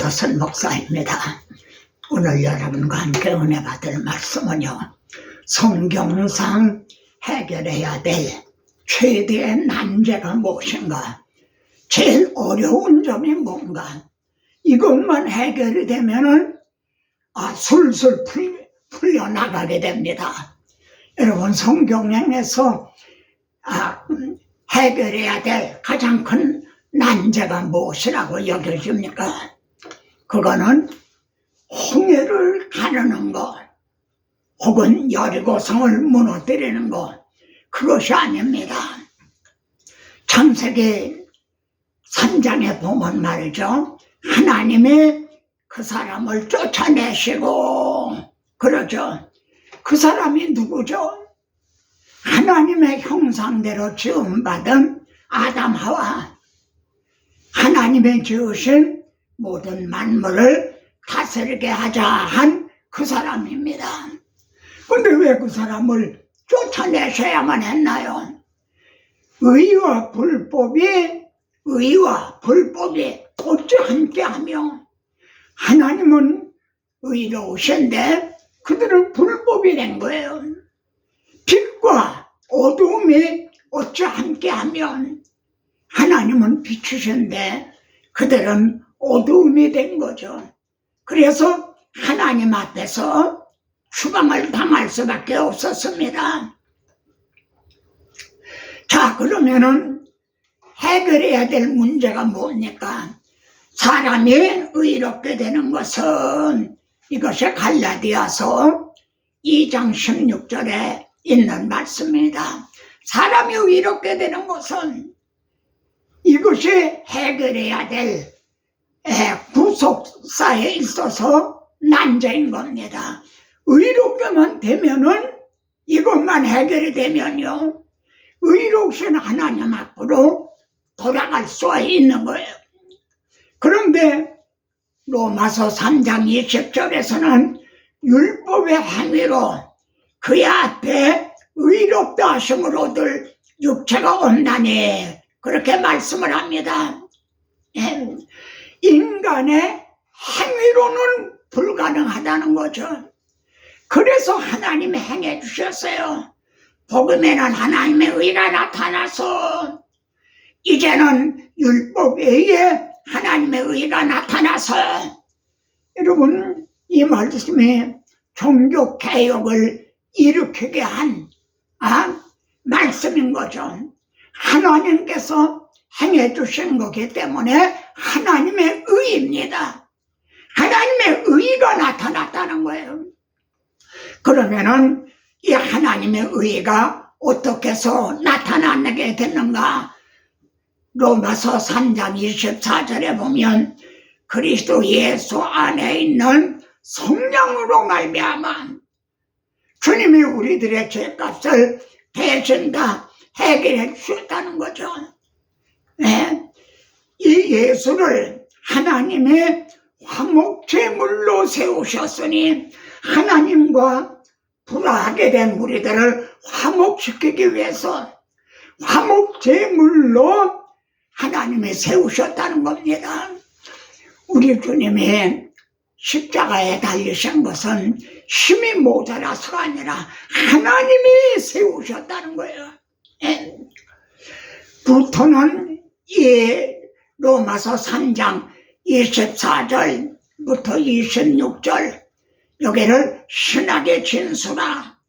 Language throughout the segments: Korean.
조터선 목사입니다. 오늘 여러분과 함께 은혜 받을 말씀은요, 성경상 해결해야 될 최대의 난제가 무엇인가, 제일 어려운 점이 뭔가, 이것만 해결이 되면은 술술 풀려나가게 됩니다. 여러분, 성경에서 해결해야 될 가장 큰 난제가 무엇이라고 여겨집니까? 그거는 홍해를 가르는 것, 혹은 여리고성을 무너뜨리는 것, 그것이 아닙니다. 창세기 3장에 보면 말이죠, 하나님이 그 사람을 쫓아내시고 그러죠. 그 사람이 누구죠? 하나님의 형상대로 지음받은 아담 하와, 하나님의 지으신 모든 만물을 다스리게 하자 한 그 사람입니다. 근데 왜 그 사람을 쫓아내셔야만 했나요? 의와 불법이 어찌 함께하며, 하나님은 의로우신데 그들은 불법이 된 거예요. 빛과 어두움이 어찌 함께하면, 하나님은 빛이신데 그들은 어두움이 된 거죠. 그래서 하나님 앞에서 추방을 당할 수밖에 없었습니다. 자, 그러면은 해결해야 될 문제가 뭡니까? 사람이 의롭게 되는 것은, 이것이 갈라디아서 2장 16절에 있는 말씀입니다. 사람이 의롭게 되는 것은, 이것이 해결해야 될 구속사에 있어서 난제인 겁니다. 의롭게만 되면은, 이것만 해결이 되면요, 의로우신 하나님 앞으로 돌아갈 수가 있는 거예요. 그런데 로마서 3장 20절에서는 율법의 행위로 그의 앞에 의롭다 하심을 얻을 육체가 없나니, 그렇게 말씀을 합니다. 인간의 행위로는 불가능하다는 거죠. 그래서 하나님이 행해 주셨어요. 복음에는 하나님의 의가 나타나서, 이제는 율법 외에 하나님의 의가 나타나서, 여러분, 이 말씀이 종교개혁을 일으키게 한 말씀인 거죠. 하나님께서 행해 주신 거기 때문에 하나님의 의입니다. 하나님의 의가 나타났다는 거예요. 그러면은 이 하나님의 의가 어떻게 해서 나타나게 됐는가? 로마서 3장 24절에 보면, 그리스도 예수 안에 있는 성령으로 말미암아 주님이 우리들의 죄값을 대신 다 해결해 주셨다는 거죠. 이 예수를 하나님의 화목제물로 세우셨으니, 하나님과 불화하게 된 우리들을 화목시키기 위해서 화목제물로 하나님이 세우셨다는 겁니다. 우리 주님이 십자가에 달리신 것은 힘이 모자라서가 아니라 하나님이 세우셨다는 거예요. 부터는 이 로마서 3장 24절부터 26절, 여기를 신학의 진수라,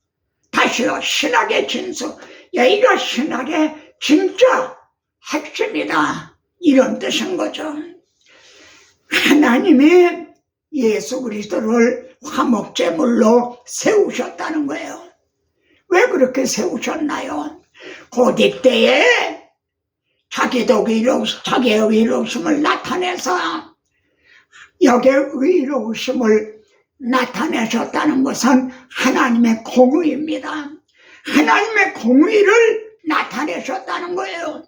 다시요, 신학의 진수, 여기가 신학의 진짜 핵심이다, 이런 뜻인 거죠. 하나님이 예수 그리스도를 화목제물로 세우셨다는 거예요. 왜 그렇게 세우셨나요? 곧 이때에 자기의 의로우심을 나타내서, 여기에 의로우심을 나타내셨다는 것은 하나님의 공의입니다. 하나님의 공의를 나타내셨다는 거예요.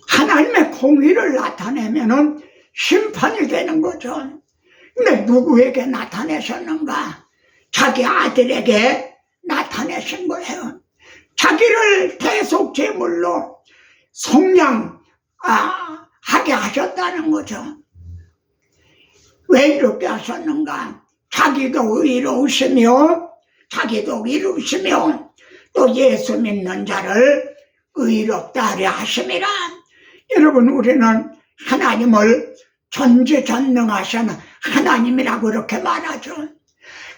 하나님의 공의를 나타내면은 심판이 되는 거죠. 근데 누구에게 나타내셨는가? 자기 아들에게 나타내신 거예요. 자기를 대속 제물로 속량하게 하셨다는 거죠. 왜 이렇게 하셨는가? 자기도 의로우시며 자기도 이루시며 또 예수 믿는 자를 의롭다 하려 하심이라. 여러분, 우리는 하나님을 전지전능하신 하나님이라고 그렇게 말하죠.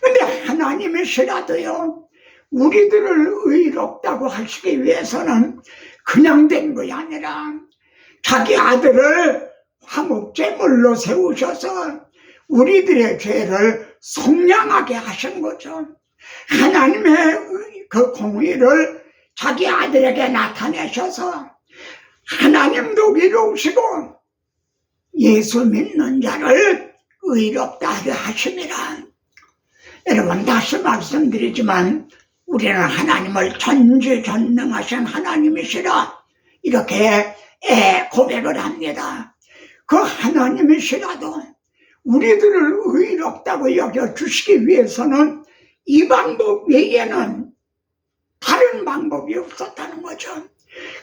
근데 하나님이시라도요, 우리들을 의롭다고 하시기 위해서는 그냥 된 것이 아니라 자기 아들을 화목제물로 세우셔서 우리들의 죄를 속량하게 하신 거죠. 하나님의 그 공의를 자기 아들에게 나타내셔서 하나님도 의로우시고 예수 믿는 자를 의롭다 하려 하심이라. 여러분, 다시 말씀드리지만 우리는 하나님을 전지전능하신 하나님이시라 이렇게 고백을 합니다. 그 하나님이시라도 우리들을 의롭다고 여겨주시기 위해서는 이 방법 외에는 다른 방법이 없었다는 거죠.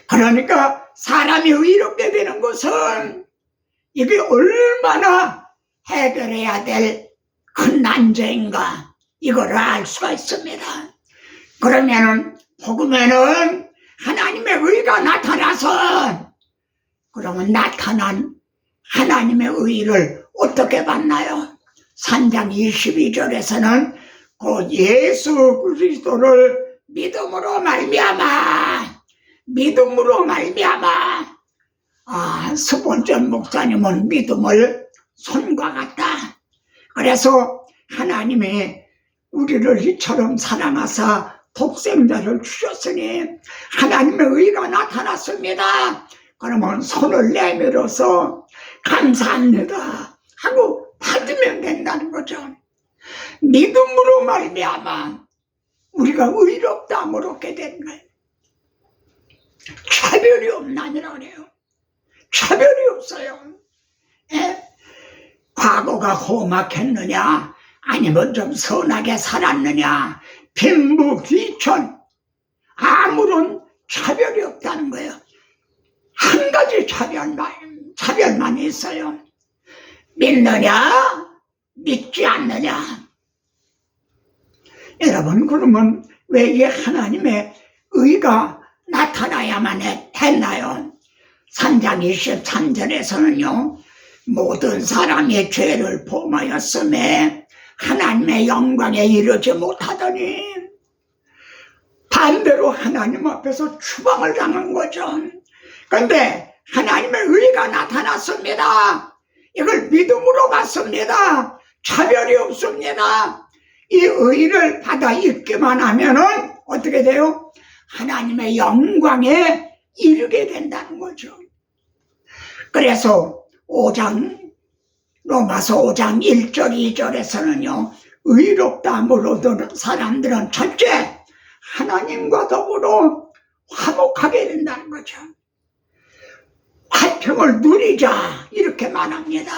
그러니까 사람이 의롭게 되는 것은 이게 얼마나 해결해야 될 큰 난제인가 이거를 알 수가 있습니다. 그러면은 복음에는 하나님의 의가 나타나서 그러면 나타난 하나님의 의를 어떻게 받나요? 3장 22절에서는 그 예수 그리스도를 믿음으로 말미암아 스본전 목사님은 믿음을 손과 같다. 그래서 하나님이 우리를 이처럼 사랑하사 독생자를 주셨으니 하나님의 의가 나타났습니다. 그러면 손을 내밀어서 감사합니다 하고 받으면 된다는 거죠. 믿음으로 말미암아 우리가 의롭다함을 얻게 된 거예요. 차별이 없나니라 그래요. 차별이 없어요. 과거가 험악했느냐 아니면 좀 선하게 살았느냐 빈부귀천 아무런 차별이 없다는 거예요. 한 가지 차별만 있어요. 믿느냐 믿지 않느냐. 여러분, 그러면 왜 이 하나님의 의가 나타나야만 했나요? 3장 23절에서는요 모든 사람이 죄를 범하였음에 하나님의 영광에 이르지 못하더니 반대로 하나님 앞에서 추방을 당한 거죠. 그런데 하나님의 의가 나타났습니다. 이걸 믿음으로 받습니다. 차별이 없습니다. 이 의를 받아 읽기만 하면은 어떻게 돼요? 하나님의 영광에 이르게 된다는 거죠. 그래서 로마서 5장 1절 2절에서는요 의롭다함을 얻는 사람들은 첫째 하나님과 더불어 화목하게 된다는 거죠. 화평을 누리자 이렇게 말합니다.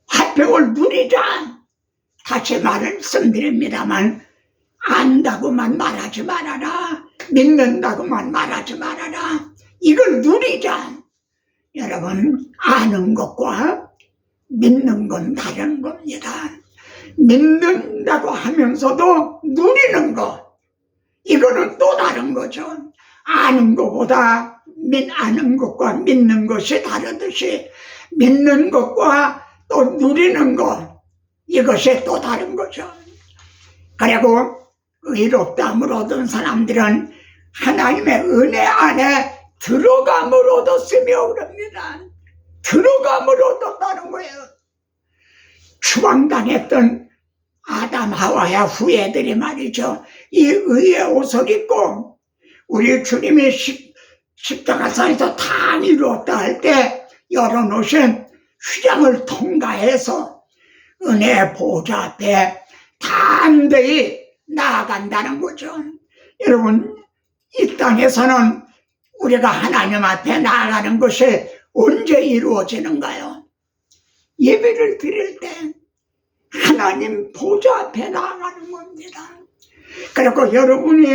화평을 누리자. 다시 말씀드립니다만 안다고만 말하지 말아라. 믿는다고만 말하지 말아라. 이걸 누리자. 여러분, 아는 것과 믿는 건 다른 겁니다. 믿는다고 하면서도 누리는 것, 이거는 또 다른 거죠. 아는 것보다 아는 것과 믿는 것이 다르듯이 믿는 것과 또 누리는 것, 이것이 또 다른 거죠. 그리고 의롭다함을 얻은 사람들은 하나님의 은혜 안에 들어감을 얻었으며 그럽니다. 들어감을 얻었다는 거예요. 추방당했던 아담 하와의 후예들이 말이죠. 이 의의 옷을 입고 우리 주님이 십자가상에서 다 이루었다 할 때 열어놓으신 휘장을 통과해서 은혜의 보좌 앞에 담대히 나아간다는 거죠. 여러분, 이 땅에서는 우리가 하나님 앞에 나아가는 것이 언제 이루어지는가요? 예배를 드릴 때 하나님 보좌 앞에 나아가는 겁니다. 그리고 여러분이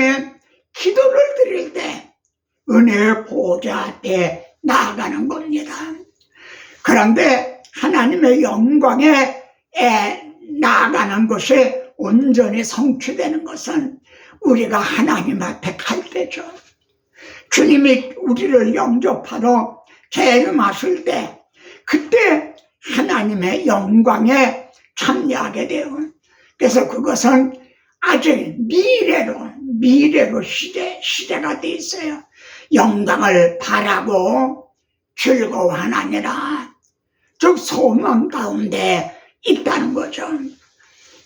기도를 드릴 때 은혜의 보좌 앞에 나아가는 겁니다. 그런데 하나님의 영광에 나아가는 것이 온전히 성취되는 것은 우리가 하나님 앞에 갈 때죠. 주님이 우리를 영접하러 재림하실 때 그때 하나님의 영광에 참여하게 돼요. 그래서 그것은 아직 미래로 시대가 돼 있어요. 영광을 바라고 즐거워하느니라. 즉 소망 가운데 있다는 거죠.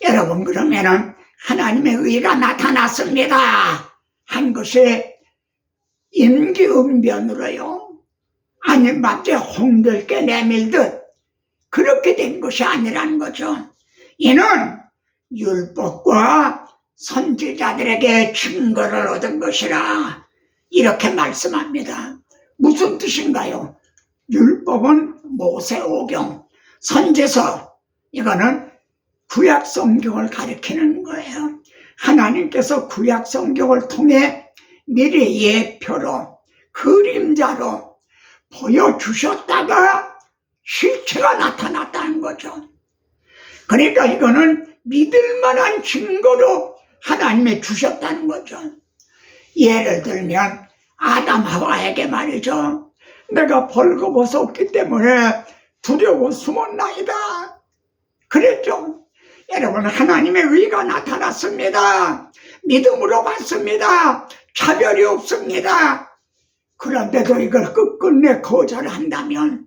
여러분, 그러면은 하나님의 의가 나타났습니다 한 것이 임기응변으로요, 아니 마치 홍들깨 내밀듯 그렇게 된 것이 아니라는 거죠. 이는 율법과 선지자들에게 증거를 얻은 것이라 이렇게 말씀합니다. 무슨 뜻인가요? 율법은 모세오경, 선지서, 이거는 구약성경을 가리키는 거예요. 하나님께서 구약성경을 통해 미리 예표로, 그림자로 보여주셨다가 실체가 나타났다는 거죠. 그러니까 이거는 믿을 만한 증거로 하나님이 주셨다는 거죠. 예를 들면 아담 하와에게 말이죠. 내가 벌거벗었기 때문에 두려워 숨었나이다 그랬죠. 여러분, 하나님의 의가 나타났습니다. 믿음으로 받습니다. 차별이 없습니다. 그런데도 이걸 끝끝내 거절한다면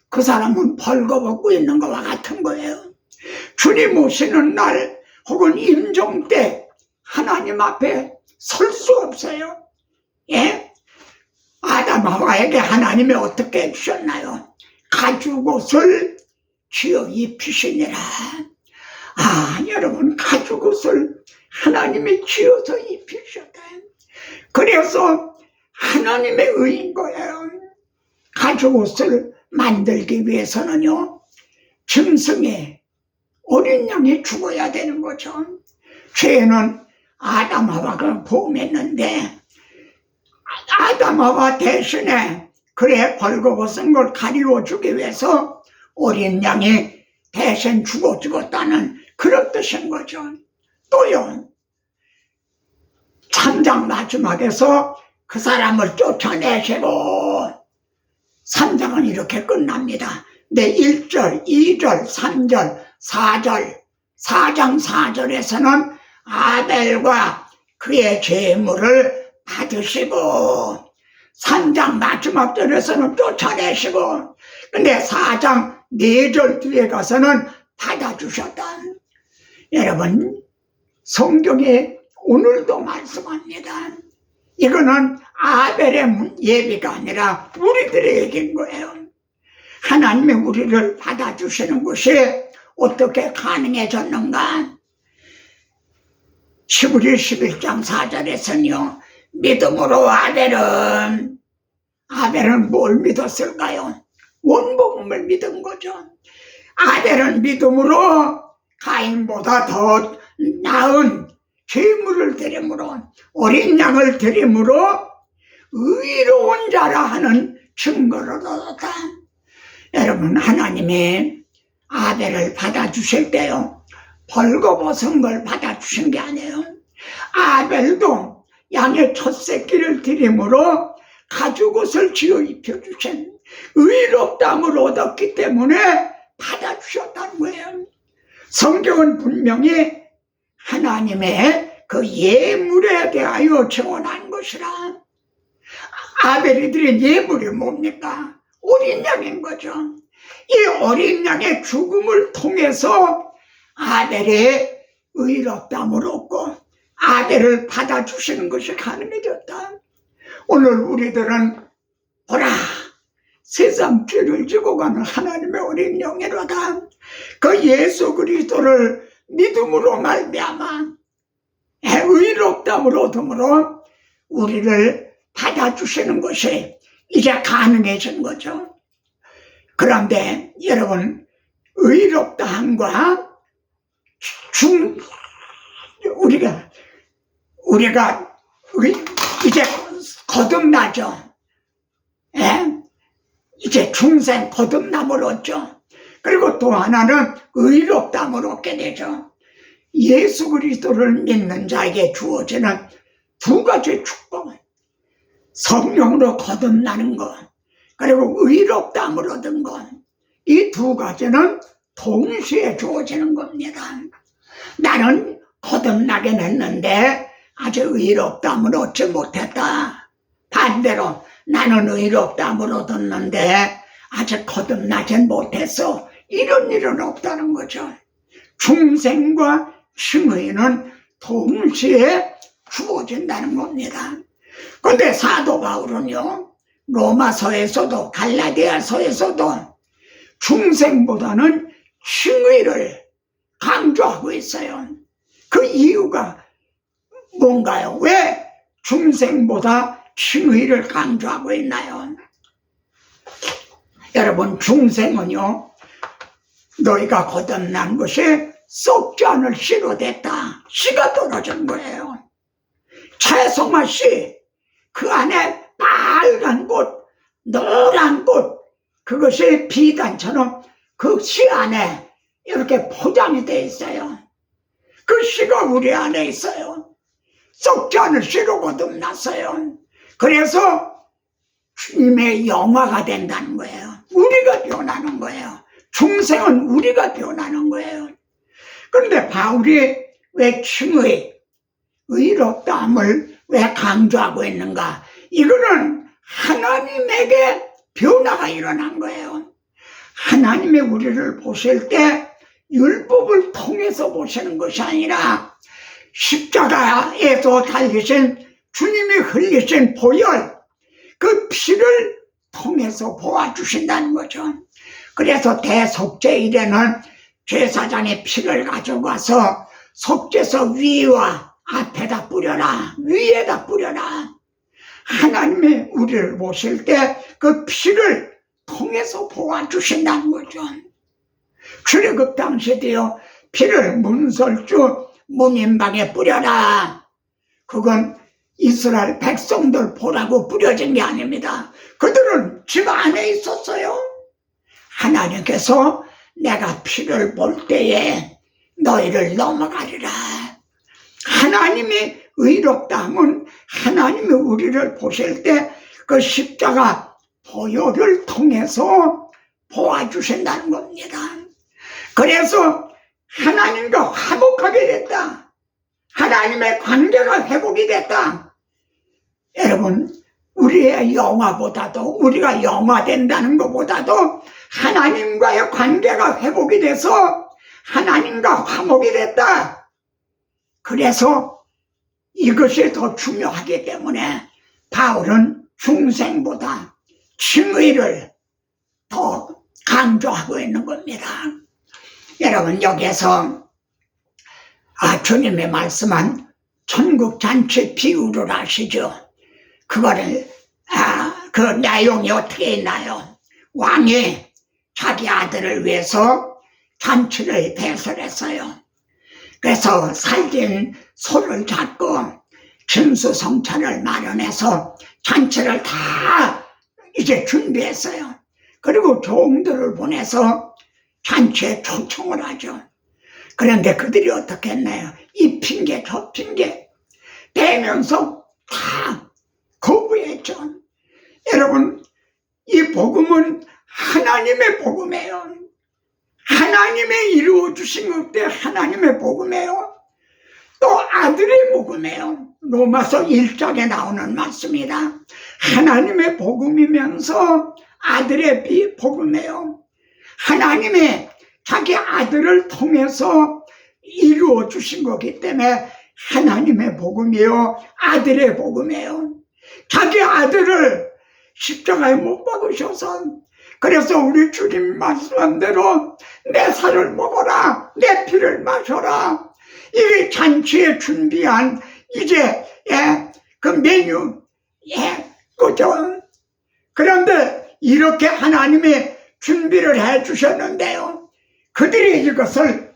그 사람은 벌거벗고 있는 것과 같은 거예요. 주님 오시는 날 혹은 임종 때 하나님 앞에 설 수 없어요. 예? 아담 하와에게 하나님이 어떻게 해주셨나요? 가죽옷을 지어 입히시니라. 여러분, 가죽옷을 하나님이 지어서 입히셨다. 그래서 하나님의 의인 거예요. 가죽옷을 만들기 위해서는요, 짐승의 어린 양이 죽어야 되는 거죠. 죄는 아담 하와가 범했는데 아담 하와 대신에 그래 벌거벗은 걸 가리워주기 위해서 어린 양이 대신 죽었다는 그런 뜻인 거죠. 또요, 3장 마지막에서 그 사람을 쫓아내시고 3장은 이렇게 끝납니다. 네, 1절, 2절, 3절, 4절, 4장 4절에서는 아벨과 그의 제물을 받으시고 3장 마지막 절에서는 쫓아내시고, 근데 4장 4절 뒤에 가서는 받아주셨다. 여러분, 성경에 오늘도 말씀합니다. 이거는 아벨의 예비가 아니라 우리들의 얘기인 거예요. 하나님이 우리를 받아주시는 것이 어떻게 가능해졌는가? 시브리 11장 4절에서는요, 믿음으로 아벨은 뭘 믿었을까요? 원복음을 믿은 거죠. 아벨은 믿음으로 가인보다 더 나은 제물을 드림으로, 어린 양을 드림으로 의로운 자라 하는 증거를 얻었다. 여러분, 하나님이 아벨을 받아주실 때요, 벌거벗은 걸 받아주신 게 아니에요. 아벨도 양의 첫 새끼를 드림으로 가죽옷을 지어 입혀주신 의롭다함을 얻었기 때문에 받아주셨다는 거예요. 성경은 분명히 하나님의 그 예물에 대하여 증언한 것이라. 아벨이 드린 예물이 뭡니까? 어린 양인 거죠. 이 어린 양의 죽음을 통해서 아벨의 의롭다함을 얻고 아벨을 받아주시는 것이 가능해졌다. 오늘 우리들은 보라, 세상 죄를 지고 가는 하나님의 어린 영이로다. 그 예수 그리스도를 믿음으로 말미암아 의롭다함을 얻음으로 우리를 받아주시는 것이 이제 가능해진 거죠. 그런데 여러분, 의롭다함과 우리가 이제 거듭나죠. 예? 이제 중생 거듭남을 얻죠. 그리고 또 하나는 의롭다함을 얻게 되죠. 예수 그리스도를 믿는 자에게 주어지는 두 가지 축복, 성령으로 거듭나는 것, 그리고 의롭다함을 얻은 것, 이 두 가지는 동시에 주어지는 겁니다. 나는 거듭나긴 했는데 아직 의롭다함을 얻지 못했다. 반대로 나는 의롭다함을 얻었는데 아직 거듭나진 못했어. 이런 일은 없다는 거죠. 중생과 칭의는 동시에 주어진다는 겁니다. 그런데 사도 바울은요, 로마서에서도 갈라디아서에서도 중생보다는 칭의를 강조하고 있어요. 그 이유가 뭔가요? 왜 중생보다 칭의를 강조하고 있나요? 여러분, 중생은요, 너희가 거듭난 것이 썩지 않을 씨로 됐다. 씨가 떨어진 거예요. 채송아 씨, 그 안에 빨간 꽃, 노란 꽃, 그것이 비단처럼 그 씨 안에 이렇게 포장이 되어 있어요. 그 씨가 우리 안에 있어요. 썩지 않을 씨로 거듭났어요. 그래서 주님의 영화가 된다는 거예요. 우리가 변하는 거예요. 중생은 우리가 변하는 거예요. 그런데 바울이 왜 칭의, 의롭다함을 왜 강조하고 있는가? 이거는 하나님에게 변화가 일어난 거예요. 하나님이 우리를 보실 때 율법을 통해서 보시는 것이 아니라 십자가에서 달리신 주님이 흘리신 보혈, 그 피를 통해서 보아주신다는 거죠. 그래서 대속죄일에는 제사장의 피를 가져가서 속죄서 위와 앞에다 뿌려라, 위에다 뿌려라. 하나님이 우리를 보실 때 그 피를 통해서 보아주신다는 거죠. 출애굽 당시에도요, 피를 문설주 문인방에 뿌려라. 그건 이스라엘 백성들 보라고 뿌려진 게 아닙니다. 그들은 집 안에 있었어요. 하나님께서 내가 피를 볼 때에 너희를 넘어가리라. 하나님이 의롭다함은 하나님이 우리를 보실 때 그 십자가 보혈을 통해서 보아주신다는 겁니다. 그래서 하나님과 화목하게 됐다. 하나님의 관계가 회복이 됐다. 여러분, 우리의 영화보다도, 우리가 영화된다는 것보다도 하나님과의 관계가 회복이 돼서 하나님과 화목이 됐다. 그래서 이것이 더 중요하기 때문에 바울은 중생보다 칭의를 더 강조하고 있는 겁니다. 여러분, 여기에서 주님이 말씀한 천국잔치 비유를 아시죠? 그거를 그 내용이 어떻게 있나요? 왕이 자기 아들을 위해서 잔치를 배설했어요. 그래서 살진 소를 잡고 진수성찬을 마련해서 잔치를 다 이제 준비했어요. 그리고 종들을 보내서 잔치에 초청을 하죠. 그런데 그들이 어떻게 했나요? 이 핑계 저 핑계 대면서 다 거부했죠. 여러분, 이 복음은 하나님의 복음이에요. 하나님의 이루어주신 것때 하나님의 복음이에요. 또 아들의 복음이에요. 로마서 1장에 나오는 말씀이다. 하나님의 복음이면서 아들의 복음이에요. 하나님이 자기 아들을 통해서 이루어주신 거기 때문에 하나님의 복음이요, 아들의 복음이에요. 자기 아들을 십자가에 못 박으셔서, 그래서 우리 주님 말씀한 대로 내 살을 먹어라, 내 피를 마셔라. 이게 잔치에 준비한 이제 그 메뉴, 그죠? 그런데 이렇게 하나님이 준비를 해 주셨는데요, 그들이 이것을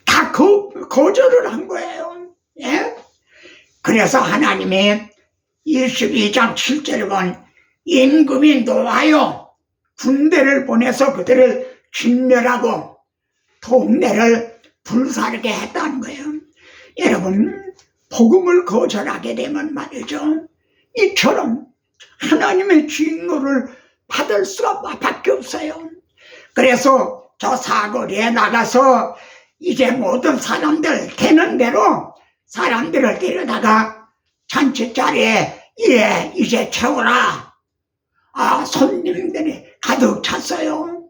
다 거절을 한 거예요. 그래서 하나님이 22장 7절에 보면 임금이 노하여 군대를 보내서 그들을 진멸하고 동네를 불사르게 했다는 거예요. 여러분, 복음을 거절하게 되면 말이죠, 이처럼 하나님의 진노를 받을 수밖에 없어요. 그래서 저 사거리에 나가서 이제 모든 사람들 되는 대로 사람들을 데려다가 잔치 자리에 이제 채워라. 손님들이 가득 찼어요.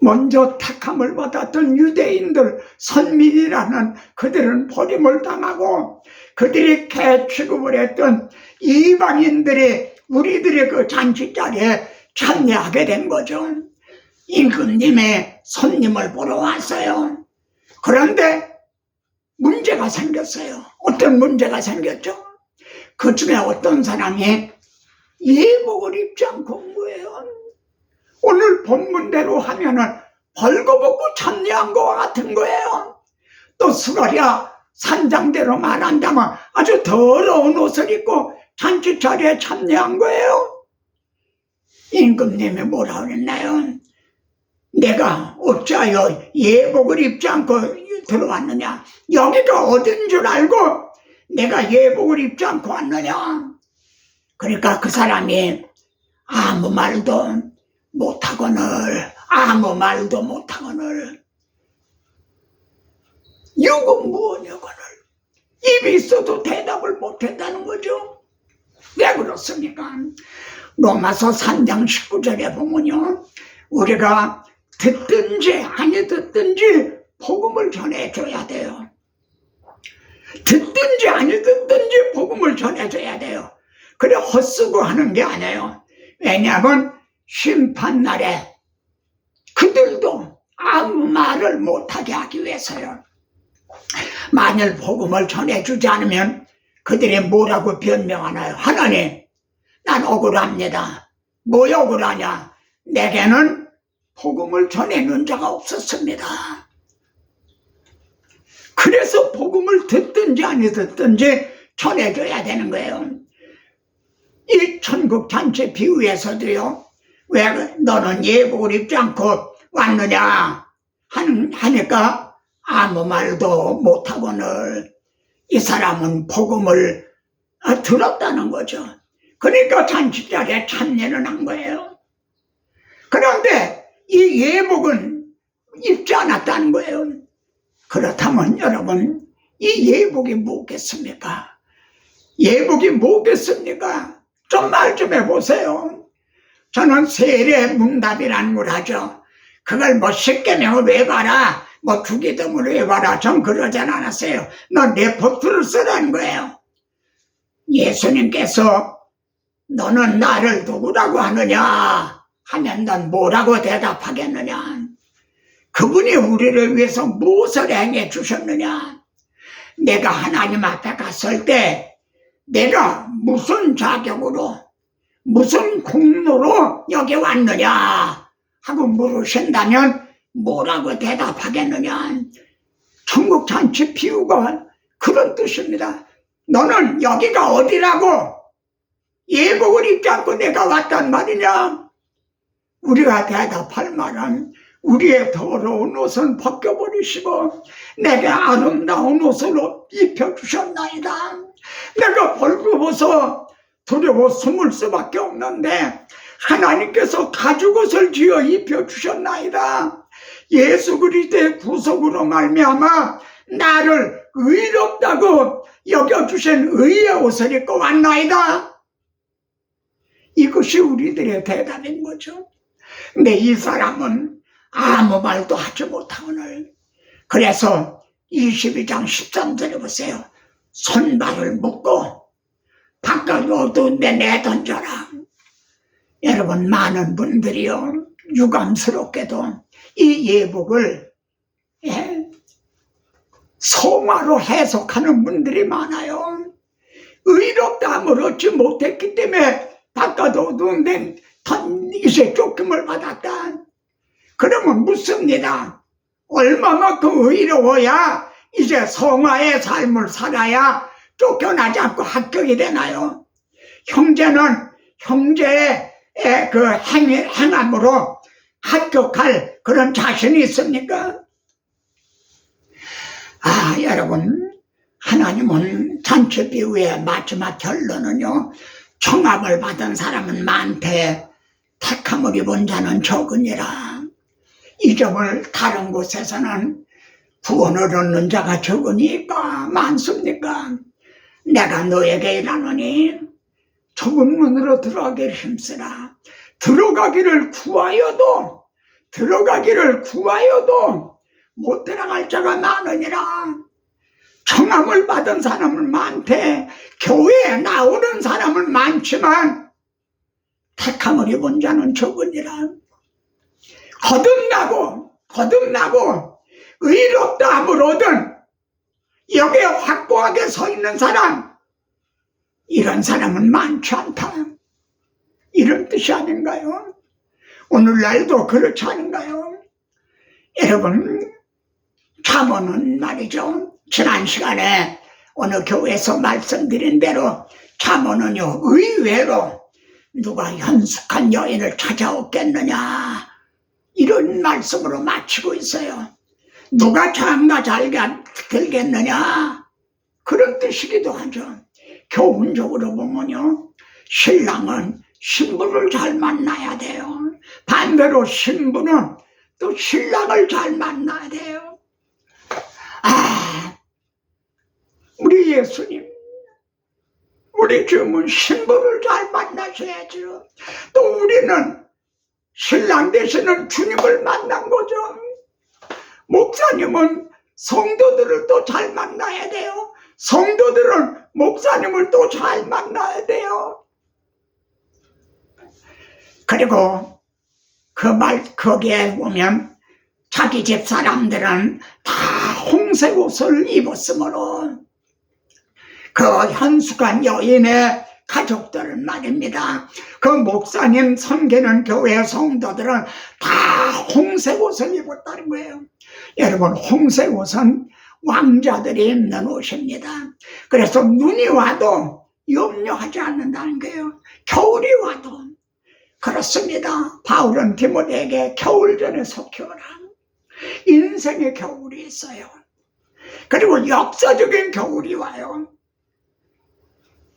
먼저 택함을 받았던 유대인들, 선민이라는 그들은 버림을 당하고, 그들이 개 취급을 했던 이방인들이 우리들의 그 잔치 자리에 참여하게 된 거죠. 임금님의 손님을 보러 왔어요. 그런데 문제가 생겼어요. 어떤 문제가 생겼죠? 그 중에 어떤 사람이 예복을 입지 않고 온 거예요. 오늘 본문대로 하면은 벌거벗고 참여한 것과 같은 거예요. 또 스가랴 산장대로 말한다면 아주 더러운 옷을 입고 잔치 자리에 참여한 거예요. 임금님이 뭐라 그랬나요? 내가 어찌하여 예복을 입지 않고 들어왔느냐? 여기가 어딘 줄 알고 내가 예복을 입지 않고 왔느냐? 그러니까 그 사람이 아무 말도 못하거늘 유금무원이거늘 입이 있어도 대답을 못했다는 거죠. 왜 그렇습니까? 로마서 3장 19절에 보면요, 우리가 듣든지 아니 듣든지 복음을 전해줘야 돼요. 듣든지 아니 듣든지 복음을 전해줘야 돼요. 그래 헛수고 하는 게 아니에요. 왜냐하면 심판날에 그들도 아무 말을 못하게 하기 위해서요. 만일 복음을 전해주지 않으면 그들이 뭐라고 변명하나요? 하나님, 난 억울합니다. 뭐 억울하냐? 내게는 복음을 전해는 자가 없었습니다. 그래서 복음을 듣든지 아니 듣든지 전해줘야 되는 거예요. 이 천국잔치 비유에서도요, 왜 너는 예복을 입지 않고 왔느냐 하니까 아무 말도 못하고는 이 사람은 복음을 들었다는 거죠. 그러니까 잔치자리에 참여는 한 거예요. 그런데 이 예복은 입지 않았다는 거예요. 그렇다면 여러분, 이 예복이 뭐겠습니까? 예복이 뭐겠습니까? 좀 말 좀 해보세요. 저는 세례문답이라는 걸 하죠. 그걸 뭐 십계명을 외워라, 뭐 주기도문을 외워라, 전 그러진 않았어요. 넌 레포트를 쓰라는 거예요. 예수님께서 너는 나를 누구라고 하느냐 하면 넌 뭐라고 대답하겠느냐? 그분이 우리를 위해서 무엇을 행해 주셨느냐? 내가 하나님 앞에 갔을 때 내가 무슨 자격으로 무슨 공로로 여기 왔느냐 하고 물으신다면 뭐라고 대답하겠느냐? 천국잔치 비유가 그런 뜻입니다. 너는 여기가 어디라고 예복을 입지 않고 내가 왔단 말이냐? 우리가 대답할 말은 우리의 더러운 옷은 벗겨버리시고 내게 아름다운 옷을 입혀주셨나이다. 내가 벌거벗어 두려워 숨을 수밖에 없는데 하나님께서 가죽옷을 지어 입혀주셨나이다. 예수 그리스도의 구속으로 말미암아 나를 의롭다고 여겨주신 의의 옷을 입고 왔나이다. 이것이 우리들의 대답인 거죠. 근데 이 사람은 아무 말도 하지 못하거늘 그래서 22장 13절에 보세요. 손발을 묶고 바깥 어두운 데 내던져라. 여러분, 많은 분들이요, 유감스럽게도 이 예복을 성화로 해석하는 분들이 많아요. 의롭다함을 얻지 못했기 때문에 바깥 어두운 데 이제 쫓김을 받았다. 그러면 묻습니다. 얼마만큼 의로워야 이제 성화의 삶을 살아야 쫓겨나지 않고 합격이 되나요? 형제는 형제의 그 행함으로 합격할 그런 자신이 있습니까? 여러분, 하나님은 잔치 비유의 마지막 결론은요, 청함을 받은 사람은 많되 택함을 입은 자는 적으니라. 이 점을 다른 곳에서는 구원을 얻는 자가 적으니까 많습니까? 내가 너에게 일하노니 좁은 문으로 들어가기를 힘쓰라. 들어가기를 구하여도 못 들어갈 자가 많으니라. 청함을 받은 사람은 많대 교회에 나오는 사람은 많지만 택함을 입은 자는 적으니라. 거듭나고 의롭다함을 얻은 여기에 확고하게 서 있는 사람, 이런 사람은 많지 않다, 이런 뜻이 아닌가요? 오늘날도 그렇지 않은가요? 여러분, 잠언은 말이죠, 지난 시간에 어느 교회에서 말씀드린 대로 잠언은요, 의외로 누가 현숙한 여인을 찾아오겠느냐, 이런 말씀으로 마치고 있어요. 누가 장가 잘 들겠느냐, 그런 뜻이기도 하죠. 교훈적으로 보면요, 신랑은 신부를 잘 만나야 돼요. 반대로 신부는 또 신랑을 잘 만나야 돼요. 우리 예수님, 우리 주님은 신부를 잘 만나셔야죠. 또 우리는 신랑 되시는 주님을 만난 거죠. 목사님은 성도들을 또 잘 만나야 돼요. 성도들은 목사님을 또 잘 만나야 돼요. 그리고 거기에 보면 자기 집 사람들은 다 홍색 옷을 입었으므로 그 현숙한 여인의 가족들은 말입니다, 그 목사님 섬기는 교회 성도들은 다 홍색 옷을 입었다는 거예요. 여러분, 홍색 옷은 왕자들이 입는 옷입니다. 그래서 눈이 와도 염려하지 않는다는 거예요. 겨울이 와도. 그렇습니다. 바울은 디모데에게 겨울 전에 속혀라. 인생의 겨울이 있어요. 그리고 역사적인 겨울이 와요.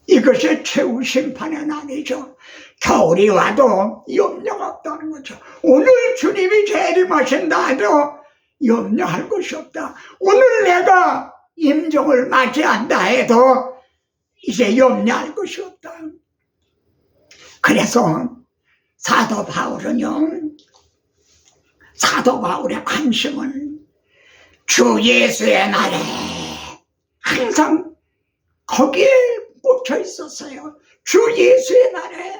이것이 최후 심판의 날이죠. 겨울이 와도 염려가 없다는 거죠. 오늘 주님이 재림하신다 해도 염려할 것이 없다. 오늘 내가 임종을 맞이한다 해도 이제 염려할 것이 없다. 그래서 사도 바울의 관심은 주 예수의 날에 항상 거기에 꽂혀 있었어요. 주 예수의 날에.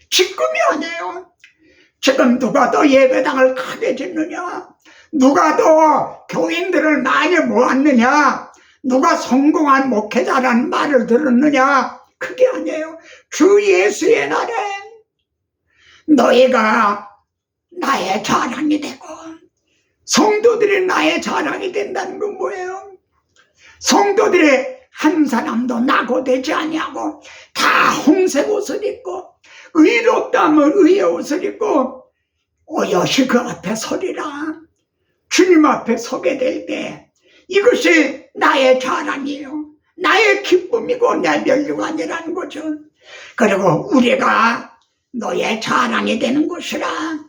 지금이 아니에요. 지금 누가 더 예배당을 크게 짓느냐, 누가 더 교인들을 많이 모았느냐, 누가 성공한 목회자라는 말을 들었느냐, 그게 아니에요. 주 예수의 날에 너희가 나의 자랑이 되고 성도들이 나의 자랑이 된다는 건 뭐예요? 성도들이 한 사람도 낙오되지 아니하고 다 홍색 옷을 입고 의롭다면 의의 옷을 입고 오롯이 그 앞에 서리라. 주님 앞에 서게 될 때 이것이 나의 자랑이에요. 나의 기쁨이고 내 멸류관이라는 거죠. 그리고 우리가 너의 자랑이 되는 것이라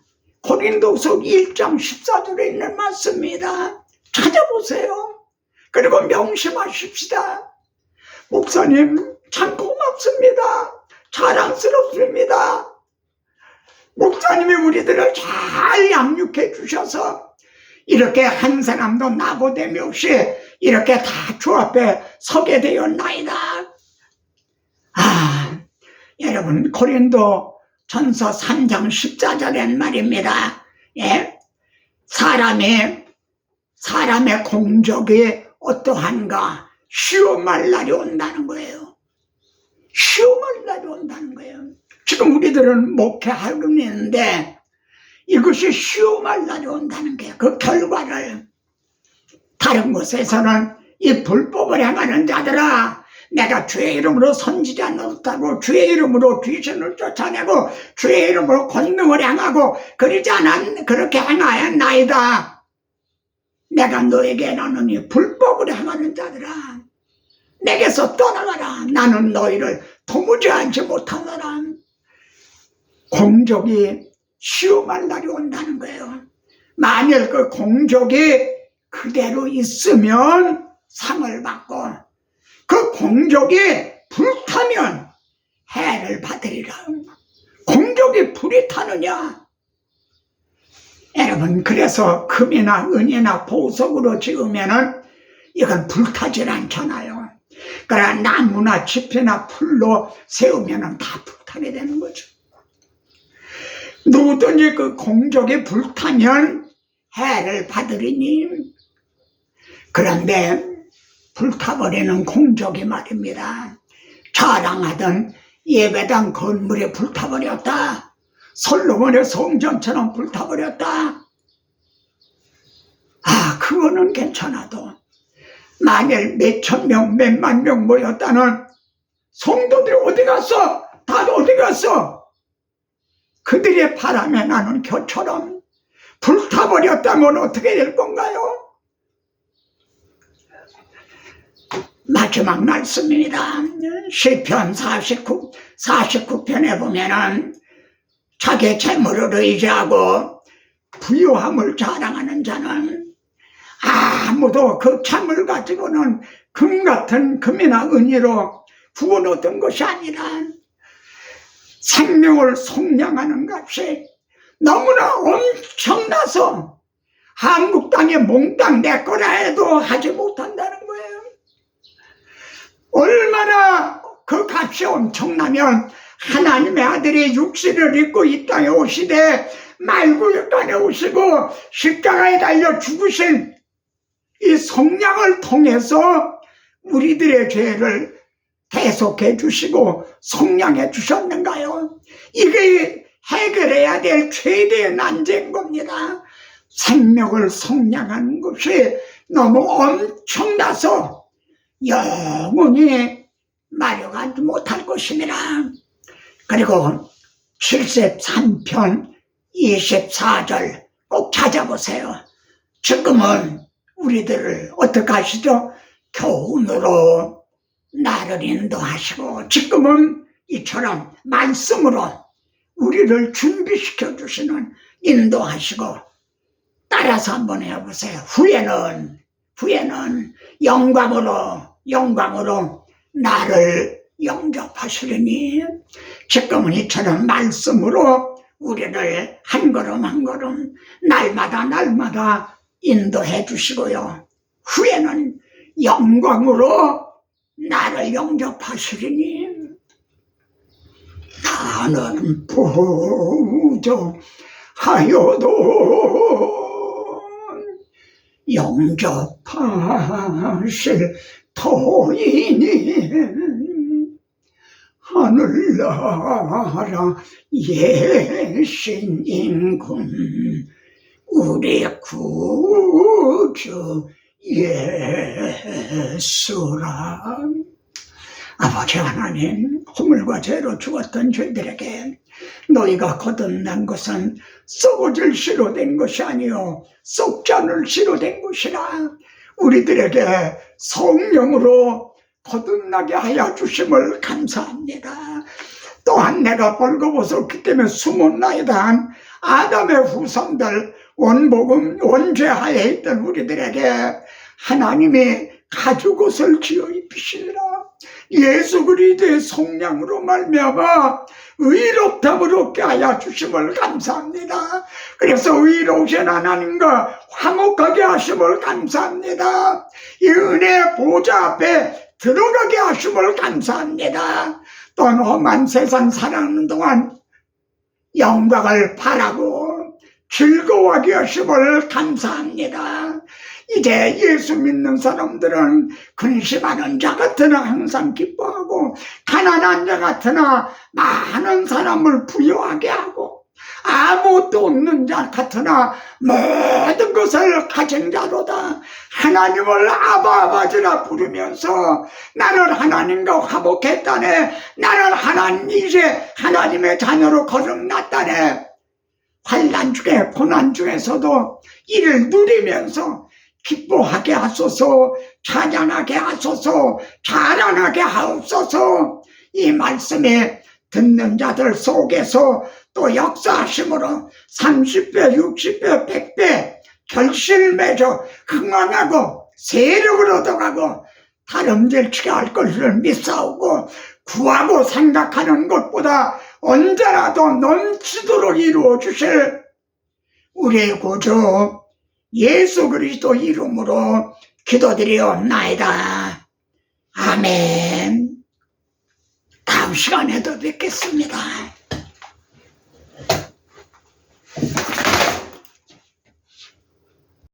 고린도서 1장 14절에 있는 말씀입니다. 찾아보세요. 그리고 명심하십시다. 목사님 참 고맙습니다. 자랑스럽습니다. 목사님이 우리들을 잘 양육해 주셔서 이렇게 한 사람도 낙오됨이 없이 이렇게 다 주 앞에 서게 되었나이다. 여러분, 고린도 전서 3장 14절엔 말입니다. 예? 사람의 공적이 어떠한가? 시험할 날이 온다는 거예요. 시험할 날이 온다는 거예요. 지금 우리들은 목회하고 있는데 이것이 시험할 날이 온다는 거예요. 그 결과를. 다른 곳에서는 이 불법을 행하는 자들아, 내가 주의 이름으로 선지자 노릇하고 주의 이름으로 귀신을 쫓아내고 주의 이름으로 권능을 행하고 그렇게 행하였나이다. 내가 너에게 이르노니 불법을 행하는 자들아, 내게서 떠나가라. 나는 너희를 도무지 알지 못하노라. 공적이 시험할 날이 온다는 거예요. 만일 그 공적이 그대로 있으면 상을 받고, 그 공적이 불타면 해를 받으리라. 공적이 불이 타느냐? 여러분, 그래서 금이나 은이나 보석으로 지으면은 이건 불타질 않잖아요. 그러나 나무나 짚이나 풀로 세우면은 다 불타게 되는 거죠. 누구든지 그 공적이 불타면 해를 받으리니. 그런데 불타버리는 공적이 말입니다. 자랑하던 예배당 건물이 불타버렸다. 솔로몬의 성전처럼 불타버렸다. 그거는 괜찮아도 만일 몇천 명, 몇만 명 모였다는 성도들이 어디 갔어? 다 어디 갔어? 그들의 바람에 나는 겨처럼 불타버렸다면 어떻게 될 건가요? 마지막 말씀입니다. 시편 49편에 보면은 자기 재물을 의지하고 부유함을 자랑하는 자는 아무도 그 재물 가지고는 금 같은 금이나 은으로 구원 얻은 것이 아니라 생명을 속량하는 값이 너무나 엄청나서 한국 땅에 몽땅 내 거라 해도 하지 못한다는 거예요. 얼마나 그 값이 엄청나면 하나님의 아들이 육신을 입고 이 땅에 오시되 말구역간에 오시고 십자가에 달려 죽으신 이 속량을 통해서 우리들의 죄를 대속해 주시고 속량해 주셨는가요? 이게 해결해야 될 최대의 난제인 겁니다. 생명을 속량하는 것이 너무 엄청나서 영원히 마려가지 못할 것입니다. 그리고 73편 24절 꼭 찾아보세요. 지금은 우리들을 어떻게 하시죠? 교훈으로 나를 인도하시고, 지금은 이처럼 말씀으로 우리를 준비시켜 주시는, 인도하시고, 따라서 한번 해보세요. 후에는 영광으로 나를 영접하시리니. 지금은 이처럼 말씀으로 우리를 한 걸음 한 걸음 날마다 인도해 주시고요. 후에는 영광으로 나를 영접하시리니. 나는 부족하여도 영접하실 터이니 하늘나라 예신 임금 우리 구주 예수라. 아버지 하나님, 허물과 죄로 죽었던 저희들에게 너희가 거듭난 것은 썩어질 씨로 된 것이 아니요 썩지 않을 씨로 된 것이라. 우리들에게 성령으로 거듭나게 하여 주심을 감사합니다. 또한 내가 벌거벗었기 때문에 숨었나이다 한 아담의 후손들, 원복음 원죄하에 있던 우리들에게 하나님이 가죽옷을 지어 입히시리라. 예수 그리스도의 성령으로 말미암아 의롭다함을 얻게 하여 주심을 감사합니다. 그래서 의로우신 하나님과 화목하게 하심을 감사합니다. 이 은혜 보좌 앞에 들어가게 하심을 감사합니다. 또한 험한 세상 살아가는 동안 영광을 바라고 즐거워하게 하심을 감사합니다. 이제 예수 믿는 사람들은 근심하는 자 같으나 항상 기뻐하고, 가난한 자 같으나 많은 사람을 부유하게 하고, 아무것도 없는 자 같으나 모든 것을 가진 자로다. 하나님을 아바아버지라 부르면서 나는 하나님과 화목했다네, 나는 이제 하나님의 자녀로 거듭났다네. 환난 중에 고난 중에서도 이를 누리면서 기뻐하게 하소서, 찬양하게 하소서, 자랑하게 하옵소서. 이 말씀에 듣는 자들 속에서 또 역사하심으로 30배, 60배, 100배 결실을 맺어 흥왕하고 세력을 얻어가고 다름질치게 할 것을 믿사오고, 구하고 생각하는 것보다 언제라도 넘치도록 이루어 주실 우리의 구주 예수 그리스도 이름으로 기도드리옵나이다. 아멘. 다음 시간에도 뵙겠습니다.